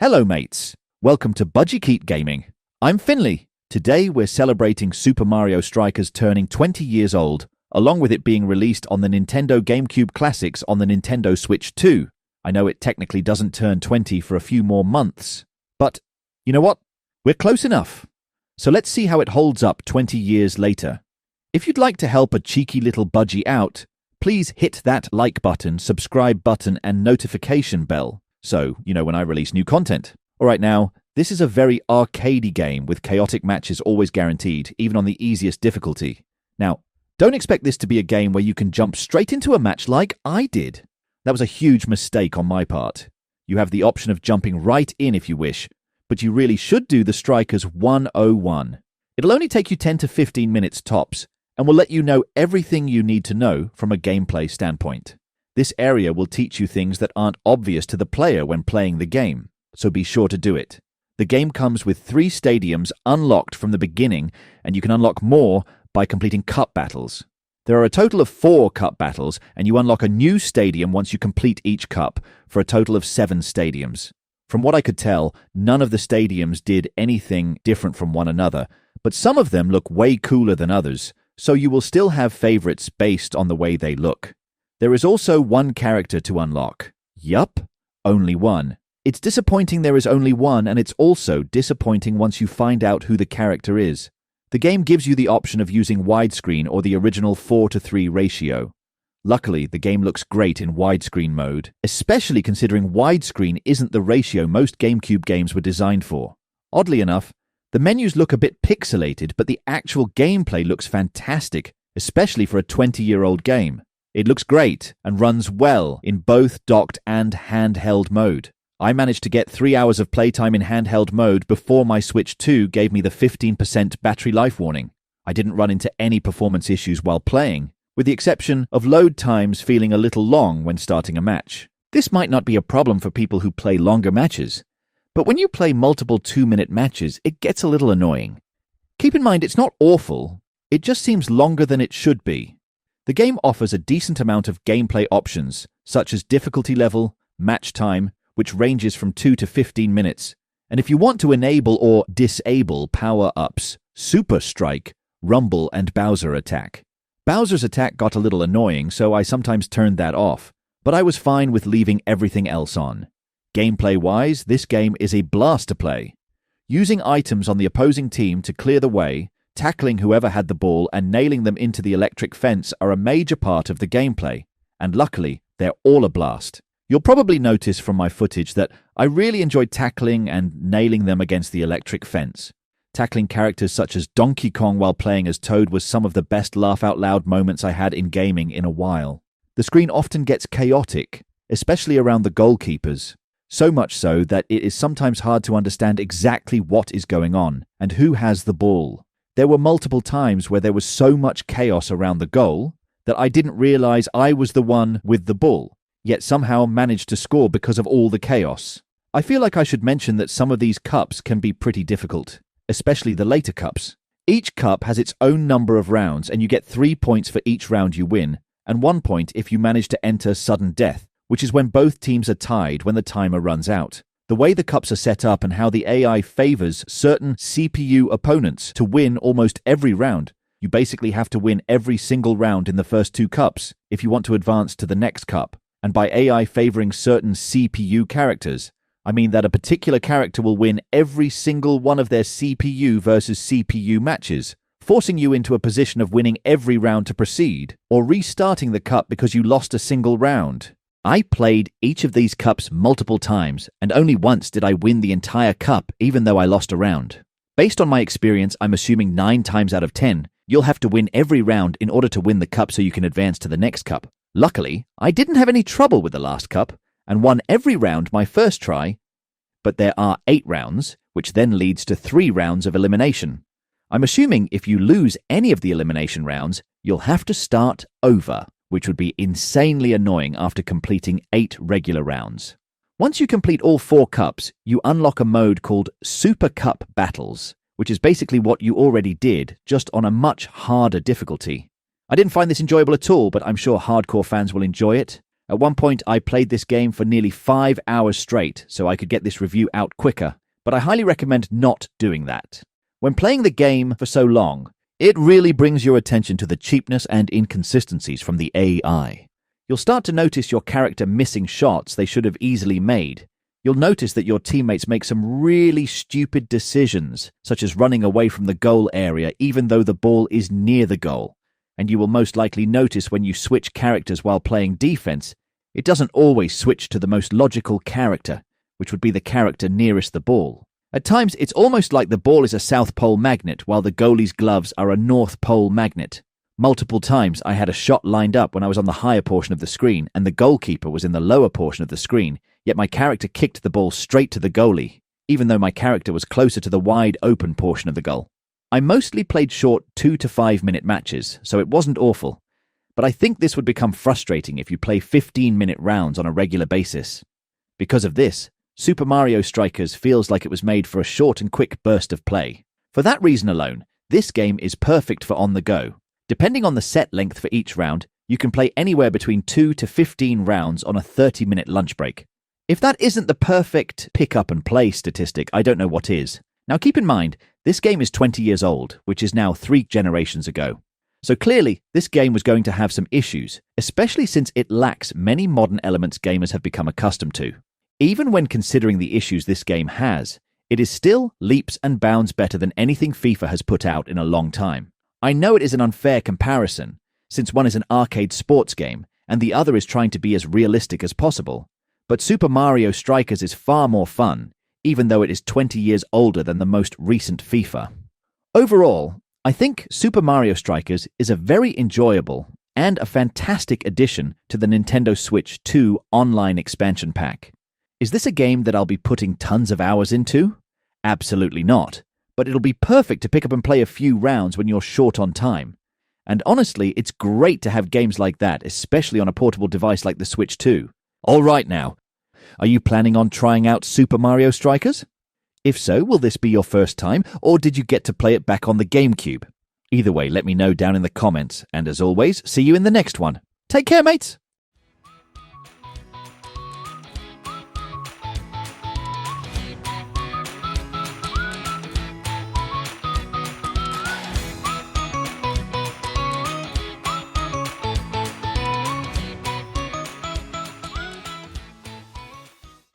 Hello mates, welcome to Budgie Keat Gaming. I'm Finley. Today we're celebrating Super Mario Strikers turning 20 years old, along with it being released on the Nintendo GameCube Classics on the Nintendo Switch 2. I know it technically doesn't turn 20 for a few more months, but you know what? We're close enough. So let's see how it holds up 20 years later. If you'd like to help a cheeky little budgie out, please hit that like button, subscribe button, and notification bell. So, you know when I release new content. Alright now, this is a very arcadey game with chaotic matches always guaranteed, even on the easiest difficulty. Now, don't expect this to be a game where you can jump straight into a match like I did. That was a huge mistake on my part. You have the option of jumping right in if you wish, but you really should do the Strikers 101. It'll only take you 10 to 15 minutes tops, and will let you know everything you need to know from a gameplay standpoint. This area will teach you things that aren't obvious to the player when playing the game, so be sure to do it. The game comes with 3 stadiums unlocked from the beginning, and you can unlock more by completing cup battles. There are a total of 4 cup battles, and you unlock a new stadium once you complete each cup, for a total of 7 stadiums. From what I could tell, none of the stadiums did anything different from one another, but some of them look way cooler than others, so you will still have favorites based on the way they look. There is also 1 character to unlock. Yup, only 1. It's disappointing there is only 1, and it's also disappointing once you find out who the character is. The game gives you the option of using widescreen or the original 4:3 ratio. Luckily, the game looks great in widescreen mode, especially considering widescreen isn't the ratio most GameCube games were designed for. Oddly enough, the menus look a bit pixelated, but the actual gameplay looks fantastic, especially for a 20-year-old game. It looks great and runs well in both docked and handheld mode. I managed to get 3 hours of playtime in handheld mode before my Switch 2 gave me the 15% battery life warning. I didn't run into any performance issues while playing, with the exception of load times feeling a little long when starting a match. This might not be a problem for people who play longer matches, but when you play multiple 2-minute matches, it gets a little annoying. Keep in mind it's not awful, it just seems longer than it should be. The game offers a decent amount of gameplay options, such as difficulty level, match time, which ranges from 2 to 15 minutes, and if you want to enable or disable power-ups, Super Strike, Rumble, and Bowser Attack. Bowser's attack got a little annoying, so I sometimes turned that off, but I was fine with leaving everything else on. Gameplay-wise, this game is a blast to play. Using items on the opposing team to clear the way, tackling whoever had the ball, and nailing them into the electric fence are a major part of the gameplay, and luckily, they're all a blast. You'll probably notice from my footage that I really enjoyed tackling and nailing them against the electric fence. Tackling characters such as Donkey Kong while playing as Toad was some of the best laugh-out-loud moments I had in gaming in a while. The screen often gets chaotic, especially around the goalkeepers, so much so that it is sometimes hard to understand exactly what is going on and who has the ball. There were multiple times where there was so much chaos around the goal that I didn't realize I was the one with the ball, yet somehow managed to score because of all the chaos. I feel like I should mention that some of these cups can be pretty difficult, especially the later cups. Each cup has its own number of rounds, and you get 3 points for each round you win, and 1 point if you manage to enter sudden death, which is when both teams are tied when the timer runs out. The way the cups are set up and how the AI favors certain CPU opponents to win almost every round. You basically have to win every single round in the first 2 cups if you want to advance to the next cup. And by AI favoring certain CPU characters, I mean that a particular character will win every single one of their CPU versus CPU matches, forcing you into a position of winning every round to proceed, or restarting the cup because you lost a single round. I played each of these cups multiple times, and only once did I win the entire cup, even though I lost a round. Based on my experience, I'm assuming 9 times out of 10, you'll have to win every round in order to win the cup so you can advance to the next cup. Luckily, I didn't have any trouble with the last cup, and won every round my first try, but there are 8 rounds, which then leads to 3 rounds of elimination. I'm assuming if you lose any of the elimination rounds, you'll have to start over, which would be insanely annoying after completing 8 regular rounds. Once you complete all 4 cups, you unlock a mode called Super Cup Battles, which is basically what you already did, just on a much harder difficulty. I didn't find this enjoyable at all, but I'm sure hardcore fans will enjoy it. At one point, I played this game for nearly 5 hours straight so I could get this review out quicker, but I highly recommend not doing that. When playing the game for so long, it really brings your attention to the cheapness and inconsistencies from the AI. You'll start to notice your character missing shots they should have easily made. You'll notice that your teammates make some really stupid decisions, such as running away from the goal area even though the ball is near the goal. And you will most likely notice when you switch characters while playing defense, it doesn't always switch to the most logical character, which would be the character nearest the ball. At times, it's almost like the ball is a South Pole magnet while the goalie's gloves are a North Pole magnet. Multiple times I had a shot lined up when I was on the higher portion of the screen and the goalkeeper was in the lower portion of the screen, yet my character kicked the ball straight to the goalie, even though my character was closer to the wide open portion of the goal. I mostly played short 2 to 5 minute matches, so it wasn't awful. But I think this would become frustrating if you play 15-minute rounds on a regular basis. Because of this, Super Mario Strikers feels like it was made for a short and quick burst of play. For that reason alone, this game is perfect for on the go. Depending on the set length for each round, you can play anywhere between 2 to 15 rounds on a 30-minute lunch break. If that isn't the perfect pick up and play statistic, I don't know what is. Now keep in mind, this game is 20 years old, which is now 3 generations ago. So clearly, this game was going to have some issues, especially since it lacks many modern elements gamers have become accustomed to. Even when considering the issues this game has, it is still leaps and bounds better than anything FIFA has put out in a long time. I know it is an unfair comparison, since one is an arcade sports game, and the other is trying to be as realistic as possible. But Super Mario Strikers is far more fun, even though it is 20 years older than the most recent FIFA. Overall, I think Super Mario Strikers is a very enjoyable and a fantastic addition to the Nintendo Switch 2 online expansion pack. Is this a game that I'll be putting tons of hours into? Absolutely not. But it'll be perfect to pick up and play a few rounds when you're short on time. And honestly, it's great to have games like that, especially on a portable device like the Switch 2. All right now, are you planning on trying out Super Mario Strikers? If so, will this be your first time, or did you get to play it back on the GameCube? Either way, let me know down in the comments, and as always, see you in the next one. Take care, mates!